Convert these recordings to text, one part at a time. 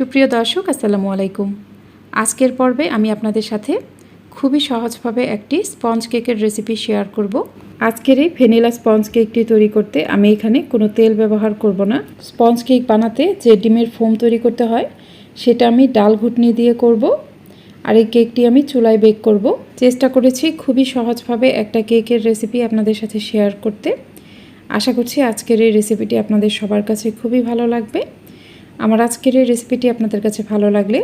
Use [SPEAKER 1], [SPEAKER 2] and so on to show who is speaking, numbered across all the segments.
[SPEAKER 1] সুপ্রিয় দর্শক, আসসালামু আলাইকুম। আজকের পর্বে আমি আপনাদের সাথে খুবই সহজভাবে একটি স্পঞ্জ কেকের রেসিপি শেয়ার করব। আজকের এই ভ্যানিলা স্পঞ্জ কেকটি তৈরি করতে আমি এখানে কোনো তেল ব্যবহার করব না। স্পঞ্জ কেক বানাতে যে ডিমের ফোম তৈরি করতে হয় সেটা আমি ডাল ঘুটনি দিয়ে করব, আর এই কেকটি আমি চুলায় বেক করব। চেষ্টা করেছি খুবই সহজভাবে একটা কেকের রেসিপি আপনাদের সাথে শেয়ার করতে। আশা করছি আজকের এই রেসিপিটি আপনাদের সবার কাছে খুবই ভালো লাগবে। আমার আজকের এই রেসিপিটি আপনাদের কাছে ভালো লাগলে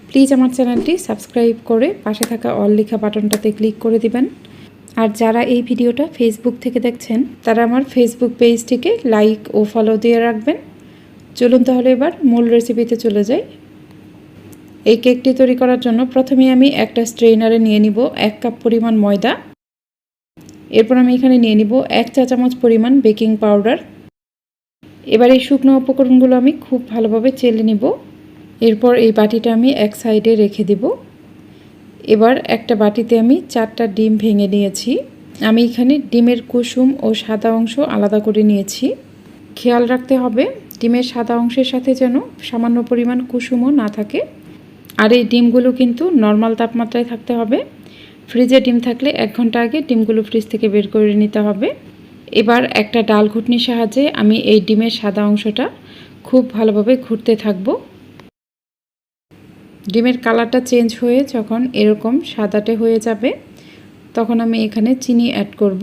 [SPEAKER 1] প্লিজ আমার চ্যানেলটি সাবস্ক্রাইব করে পাশে থাকা অল লেখা বাটনটাতে ক্লিক করে দিবেন। আর যারা এই ভিডিওটা ফেসবুক থেকে দেখছেন তারা আমার ফেসবুক পেজটিকে লাইক ও ফলো দিয়ে রাখবেন। চলুন তাহলে এবার মূল রেসিপিতে চলে যাই। এই কেকটি তৈরি করার জন্য প্রথমে আমি একটা স্ট্রেনারে নিয়ে নিব 1 কাপ পরিমাণ ময়দা। এরপর আমি এখানে নিয়ে নিব 1 চা চামচ পরিমাণ বেকিং পাউডার। এবার এই শুকনো উপকরণগুলো আমি খুব ভালোভাবে চেলে নিব। এরপর এই বাটিটা আমি এক সাইডে রেখে দিব। এবার একটা বাটিতে আমি 4টা ডিম ভেঙে নিয়েছি। আমি এখানে ডিমের কুসুম ও সাদা অংশ আলাদা করে নিয়েছি। খেয়াল রাখতে হবে ডিমের সাদা অংশের সাথে যেন সামান্য পরিমাণ কুসুমও না থাকে। আর এই ডিমগুলো কিন্তু নর্মাল তাপমাত্রায় থাকতে হবে। ফ্রিজে ডিম থাকলে 1 ঘন্টা আগে ডিমগুলো ফ্রিজ থেকে বের করে নিতে হবে। এবার একটা ডাল ঘুটনির সাহায্যে আমি এই ডিমের সাদা অংশটা খুব ভালোভাবে ঘুরতে থাকব। ডিমের কালারটা চেঞ্জ হয়ে যখন এরকম সাদাটে হয়ে যাবে তখন আমি এখানে চিনি অ্যাড করব।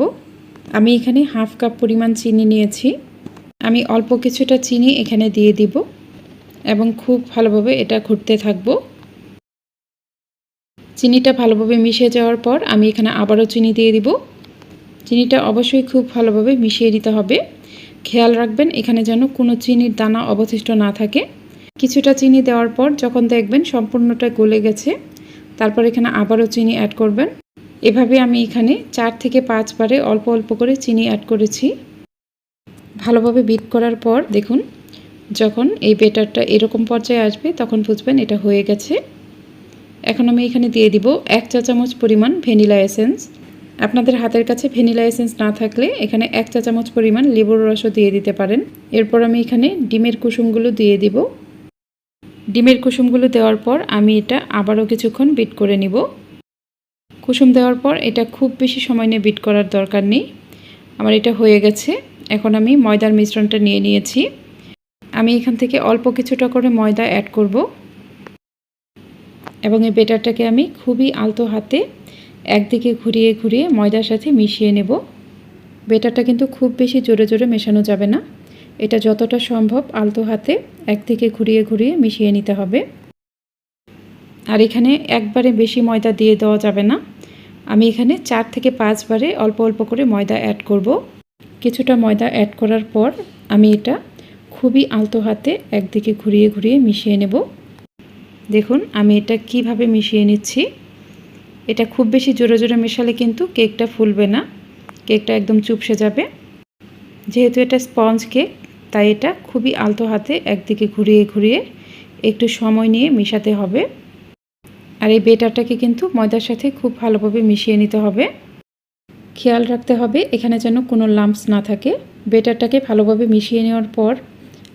[SPEAKER 1] আমি এখানে 1/2 কাপ পরিমাণ চিনি নিয়েছি। আমি অল্প কিছুটা চিনি এখানে দিয়ে দিব এবং খুব ভালোভাবে এটা ঘুরতে থাকব। চিনিটা ভালোভাবে মিশে যাওয়ার পর আমি এখানে আবারও চিনি দিয়ে দিব। চিনিটা অবশ্যই খুব ভালোভাবে মিশিয়ে দিতে হবে। খেয়াল রাখবেন এখানে যেন কোনো চিনির দানা অবশিষ্ট না থাকে। কিছুটা চিনি দেওয়ার পর যখন দেখবেন সম্পূর্ণটা গলে গেছে তারপর এখানে আবারও চিনি অ্যাড করবেন। এভাবে আমি এখানে 4 থেকে 5 বারে অল্প অল্প করে চিনি অ্যাড করেছি। ভালোভাবে বিট করার পর দেখুন যখন এই ব্যাটারটা এরকম পর্যায়ে আসবে তখন বুঝবেন এটা হয়ে গেছে। এখন আমি এখানে দিয়ে দিব 1 চা চামচ পরিমাণ ভ্যানিলা এসেন্স। আপনাদের হাতের কাছে ভ্যানিলা এসেন্স না থাকলে এখানে 1 চা চামচ পরিমাণ লেবুর রসও দিয়ে দিতে পারেন। এরপর আমি এখানে ডিমের কুসুমগুলো দিয়ে দিব। ডিমের কুসুমগুলো দেওয়ার পর আমি এটা আবারও কিছুক্ষণ বিট করে নিব। কুসুম দেওয়ার পর এটা খুব বেশি সময় নিয়ে বিট করার দরকার নেই। আমার এটা হয়ে গেছে। এখন আমি ময়দার মিশ্রণটা নিয়ে নিয়েছি। আমি এখান থেকে অল্প কিছুটা করে ময়দা অ্যাড করব এবং এই ব্যাটারটাকে আমি খুবই আলতো হাতে একদিকে ঘুরিয়ে ঘুরিয়ে ময়দার সাথে মিশিয়ে নেব। ব্যাটারটা কিন্তু খুব বেশি জোরে জোরে মেশানো যাবে না। এটা যতটা সম্ভব আলতো হাতে একদিকে ঘুরিয়ে ঘুরিয়ে মিশিয়ে নিতে হবে। আর এখানে একবারে বেশি ময়দা দিয়ে দেওয়া যাবে না। আমি এখানে 4 থেকে 5 বারে অল্প অল্প করে ময়দা অ্যাড করব। কিছুটা ময়দা অ্যাড করার পর আমি এটা খুবই আলতো হাতে একদিকে ঘুরিয়ে ঘুরিয়ে মিশিয়ে নেব। দেখুন আমি এটা কিভাবে মিশিয়ে নিচ্ছি। এটা খুব বেশি জোরে জোরে মেশালে কিন্তু কেকটা ফুলবে না, কেকটা একদম চুপসে যাবে। যেহেতু এটা স্পঞ্জ কেক তাই এটা খুবই আলতো হাতে একদিকে ঘুরিয়ে ঘুরিয়ে একটু সময় নিয়ে মেশাতে হবে। আর এই ব্যাটারটাকে কিন্তু ময়দার সাথে খুব ভালোভাবে মিশিয়ে নিতে হবে। খেয়াল রাখতে হবে এখানে যেন কোনো লাম্পস না থাকে। ব্যাটারটাকে ভালোভাবে মিশিয়ে নেওয়ার পর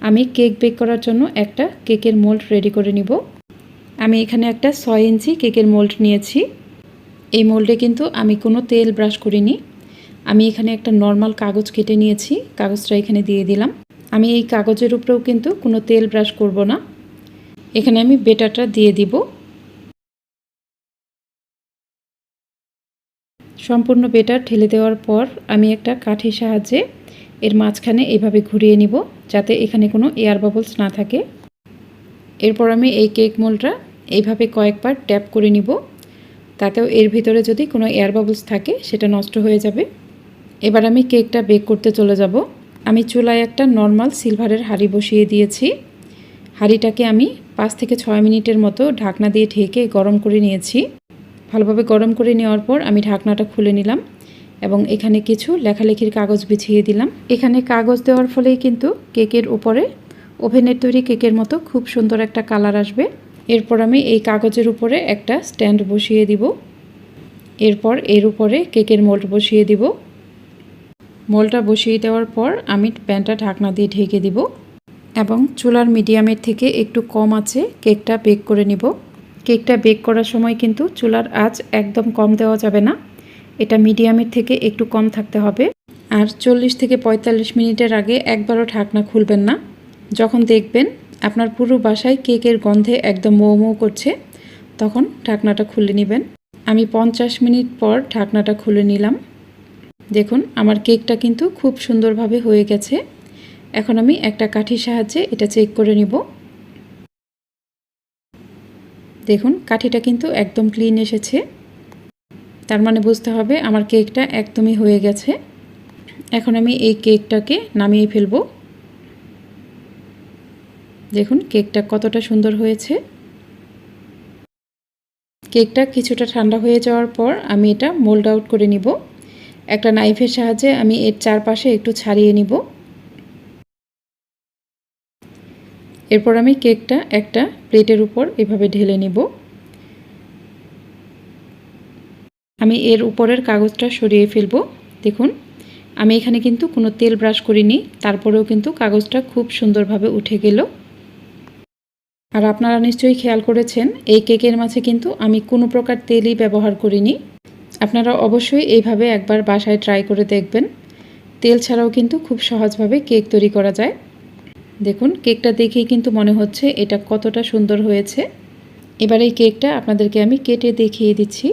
[SPEAKER 1] আমি কেক বেক করার জন্য একটা কেকের মোল্ড রেডি করে নিব। আমি এখানে একটা 6 ইঞ্চি কেকের মোল্ড নিয়েছি। এই মোল্ডে কিন্তু আমি কোনো তেল ব্রাশ করিনি। আমি এখানে একটা নর্মাল কাগজ কেটে নিয়েছি, কাগজটা এখানে দিয়ে দিলাম। আমি এই কাগজের উপরেও কিন্তু কোনো তেল ব্রাশ করব না। এখানে আমি ব্যাটারটা দিয়ে দিব। সম্পূর্ণ ব্যাটার ঢেলে দেওয়ার পর আমি একটা কাঠির সাহায্যে এর মাঝখানে এভাবে ঘুরিয়ে নিব যাতে এখানে কোনো এয়ার বাবলস না থাকে। এরপর আমি এই কেক মোল্ডটা এইভাবে কয়েকবার ট্যাপ করে নিব, তাতেও এর ভিতরে যদি কোনো এয়ার বাবলস থাকে সেটা নষ্ট হয়ে যাবে। এবার আমি কেকটা বেক করতে চলে যাব। আমি চুলায় একটা নর্মাল সিলভারের হাঁড়ি বসিয়ে দিয়েছি। হাঁড়িটাকে আমি 5 থেকে 6 মিনিটের মতো ঢাকনা দিয়ে ঢেকে গরম করে নিয়েছি। ভালোভাবে গরম করে নেওয়ার পর আমি ঢাকনাটা খুলে নিলাম এবং এখানে কিছু লেখালেখির কাগজ বিছিয়ে দিলাম। এখানে কাগজ দেওয়ার ফলেই কিন্তু কেকের উপরে ওভেনের তৈরি কেকের মতো খুব সুন্দর একটা কালার আসবে। এরপর আমি এই কাগজের উপরে একটা স্ট্যান্ড বসিয়ে দিব। এরপর এর উপরে কেকের মোল্ড বসিয়ে দিব। মোল্ডটা বসিয়ে দেওয়ার পর আমি প্যানটা ঢাকনা দিয়ে ঢেকে দিব। এবং চুলার মিডিয়ামের থেকে একটু কম আঁচে কেকটা বেক করে নিব। কেকটা বেক করার সময় কিন্তু চুলার আঁচ একদম কম দেওয়া যাবে না, এটা মিডিয়ামের থেকে একটু কম থাকতে হবে। আর 40 থেকে 45 মিনিটের আগে একবারও ঢাকনা খুলবেন না। যখন দেখবেন আপনার পুরো বাসায় কেকের গন্ধে একদম মৌ মৌ করছে, তখন ঢাকনাটা খুলে নেবেন। আমি 50 মিনিট পর ঢাকনাটা খুলে নিলাম। দেখুন আমার কেকটা কিন্তু খুব সুন্দরভাবে হয়ে গেছে। এখন আমি একটা কাঠির সাহায্যে এটা চেক করে নিব। দেখুন কাঠিটা কিন্তু একদম ক্লিন এসেছে, তার মানে বুঝতে হবে আমার কেকটা একদমই হয়ে গেছে। এখন আমি এই কেকটাকে নামিয়ে ফেলব। দেখুন কেকটা কতটা সুন্দর হয়েছে। কেকটা কিছুটা ঠান্ডা হয়ে যাওয়ার পর আমি এটা মোল্ড আউট করে নিব। একটা নাইফের সাহায্যে আমি এর চারপাশে একটু ছাড়িয়ে নিব। এরপর আমি কেকটা একটা প্লেটের উপর এভাবে ঢেলে নিব। আমি এর উপরের কাগজটা সরিয়ে ফেলব। দেখুন আমি এখানে কিন্তু কোনো তেল ব্রাশ করিনি, তারপরেও কিন্তু কাগজটা খুব সুন্দরভাবে উঠে গেল। আর আপনারা নিশ্চয়ই খেয়াল করেছেন এই কেকের মাঝে কিন্তু আমি কোনো প্রকার তেলই ব্যবহার করিনি। আপনারা অবশ্যই এইভাবে একবার বাসায় ট্রাই করে দেখবেন। তেল ছাড়াও কিন্তু খুব সহজভাবে কেক তৈরি করা যায়। দেখুন কেকটা দেখেই কিন্তু মনে হচ্ছে এটা কতটা সুন্দর হয়েছে। এবার এই কেকটা আপনাদেরকে আমি কেটে দেখিয়ে দিচ্ছি।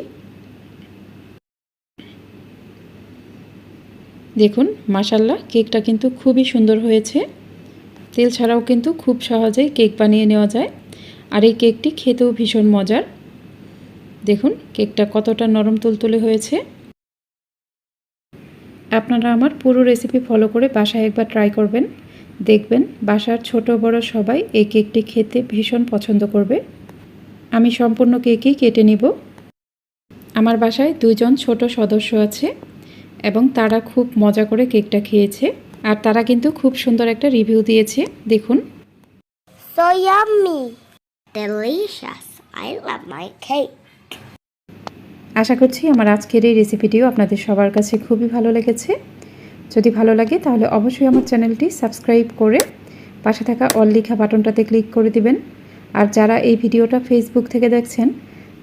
[SPEAKER 1] দেখুন মাশাআল্লাহ কেকটা কিন্তু খুবই সুন্দর হয়েছে। তেল ছাড়াও কিন্তু খুব সহজেই কেক বানিয়ে নেওয়া যায়। আর এই কেকটি খেতেও ভীষণ মজার। দেখুন কেকটা কতটা নরম তুলতুলে হয়েছে। আপনারা আমার পুরো রেসিপি ফলো করে বাসায় একবার ট্রাই করবেন, দেখবেন বাসার ছোট বড় সবাই এই কেকটি খেতে ভীষণ পছন্দ করবে। আমি সম্পূর্ণ কেকই কেটে নিব। আমার বাসায় 2 জন ছোট সদস্য আছে এবং তারা খুব মজা করে কেকটা খেয়েছে। আর তারা কিন্তু খুব সুন্দর একটা রিভিউ দিয়েছে। দেখুন
[SPEAKER 2] So yummy. Delicious. I love my cake.
[SPEAKER 1] আশা করছি আমার আজকের এই রেসিপিটিও আপনাদের সবার কাছে খুবই ভালো লেগেছে। যদি ভালো লাগে তাহলে অবশ্যই আমার চ্যানেলটি সাবস্ক্রাইব করে পাশে থাকা অল লেখা বাটনটাতে ক্লিক করে দিবেন। আর যারা এই ভিডিওটা ফেসবুক থেকে দেখছেন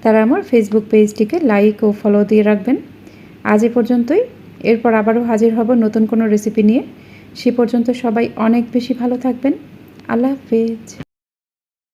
[SPEAKER 1] তারা আমার ফেসবুক পেজটিকে লাইক ও ফলো দিয়ে রাখবেন। আজ এ পর্যন্তই, এরপর আবারও হাজির হব নতুন কোনো রেসিপি নিয়ে। সে পর্যন্ত সবাই অনেক বেশি ভালো থাকবেন। আল্লাহ হাফেজ।